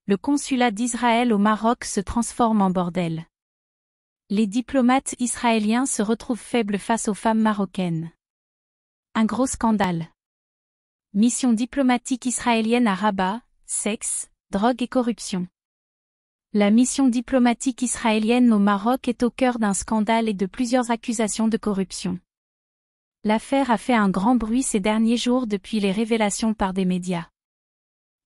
le consulat d'Israël au Maroc se transforme en bordel. Les diplomates israéliens se retrouvent faibles face aux femmes marocaines. Un gros scandale. Mission diplomatique israélienne à Rabat, sexe, drogue et corruption. La mission diplomatique israélienne au Maroc est au cœur d'un scandale et de plusieurs accusations de corruption. L'affaire a fait un grand bruit ces derniers jours depuis les révélations par des médias.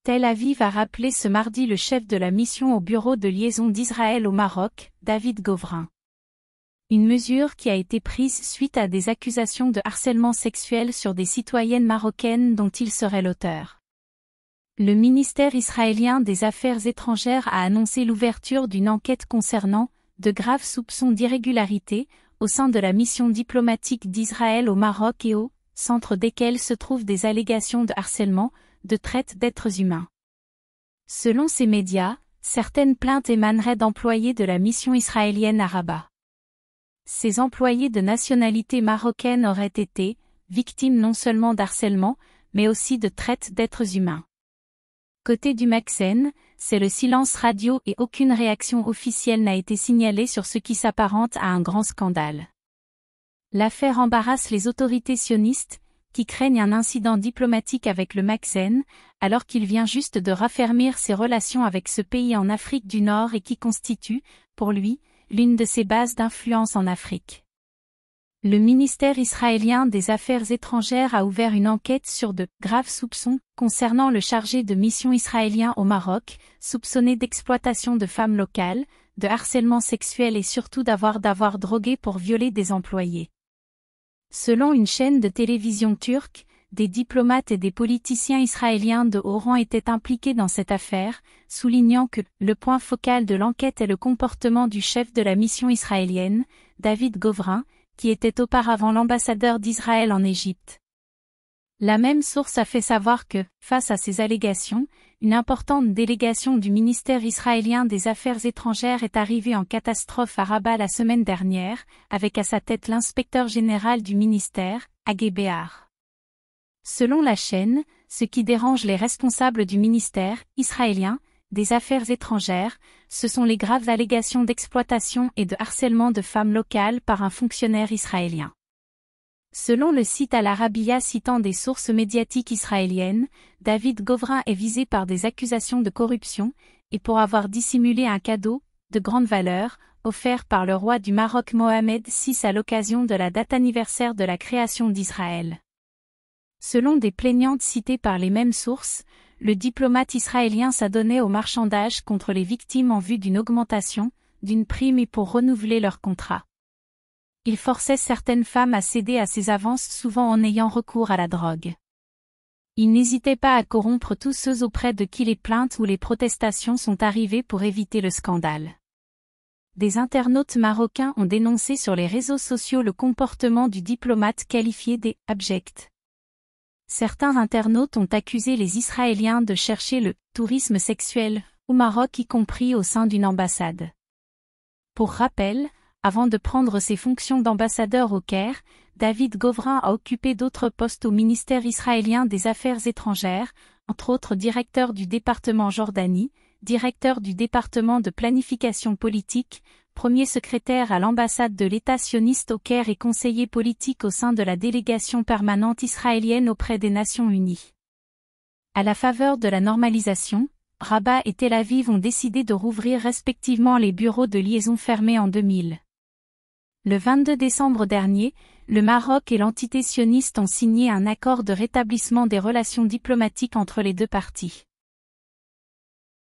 Tel Aviv a rappelé ce mardi le chef de la mission au bureau de liaison d'Israël au Maroc, David Govrin. Une mesure qui a été prise suite à des accusations de harcèlement sexuel sur des citoyennes marocaines dont il serait l'auteur. Le ministère israélien des Affaires étrangères a annoncé l'ouverture d'une enquête concernant de graves soupçons d'irrégularité au sein de la mission diplomatique d'Israël au Maroc et au centre desquels se trouvent des allégations de harcèlement, de traite d'êtres humains. Selon ces médias, certaines plaintes émaneraient d'employés de la mission israélienne à Rabat. Ces employés de nationalité marocaine auraient été victimes non seulement d'harcèlement, mais aussi de traite d'êtres humains. Côté du Maxen, c'est le silence radio et aucune réaction officielle n'a été signalée sur ce qui s'apparente à un grand scandale. L'affaire embarrasse les autorités sionistes, qui craignent un incident diplomatique avec le Maxen, alors qu'il vient juste de raffermir ses relations avec ce pays en Afrique du Nord et qui constitue, pour lui, l'une de ses bases d'influence en Afrique. Le ministère israélien des Affaires étrangères a ouvert une enquête sur de graves soupçons concernant le chargé de mission israélien au Maroc, soupçonné d'exploitation de femmes locales, de harcèlement sexuel et surtout d'avoir drogué pour violer des employés. Selon une chaîne de télévision turque, des diplomates et des politiciens israéliens de haut rang étaient impliqués dans cette affaire, soulignant que le point focal de l'enquête est le comportement du chef de la mission israélienne, David Govrin, qui était auparavant l'ambassadeur d'Israël en Égypte. La même source a fait savoir que, face à ces allégations, une importante délégation du ministère israélien des Affaires étrangères est arrivée en catastrophe à Rabat la semaine dernière, avec à sa tête l'inspecteur général du ministère, Hagé Behar. Selon la chaîne, ce qui dérange les responsables du ministère israélien des Affaires étrangères, ce sont les graves allégations d'exploitation et de harcèlement de femmes locales par un fonctionnaire israélien. Selon le site Al Arabiya citant des sources médiatiques israéliennes, David Govrin est visé par des accusations de corruption, et pour avoir dissimulé un cadeau, de grande valeur, offert par le roi du Maroc Mohamed VI à l'occasion de la date anniversaire de la création d'Israël. Selon des plaignantes citées par les mêmes sources, le diplomate israélien s'adonnait au marchandage contre les victimes en vue d'une augmentation, d'une prime et pour renouveler leur contrat. Il forçait certaines femmes à céder à ses avances souvent en ayant recours à la drogue. Il n'hésitait pas à corrompre tous ceux auprès de qui les plaintes ou les protestations sont arrivées pour éviter le scandale. Des internautes marocains ont dénoncé sur les réseaux sociaux le comportement du diplomate qualifié d'abject. Certains internautes ont accusé les Israéliens de chercher le « tourisme sexuel » au Maroc y compris au sein d'une ambassade. Pour rappel, avant de prendre ses fonctions d'ambassadeur au Caire, David Govrin a occupé d'autres postes au ministère israélien des Affaires étrangères, entre autres directeur du département Jordanie, directeur du département de planification politique, premier secrétaire à l'ambassade de l'État sioniste au Caire et conseiller politique au sein de la délégation permanente israélienne auprès des Nations Unies. À la faveur de la normalisation, Rabat et Tel Aviv ont décidé de rouvrir respectivement les bureaux de liaison fermés en 2000. Le 22 décembre dernier, le Maroc et l'entité sioniste ont signé un accord de rétablissement des relations diplomatiques entre les deux parties.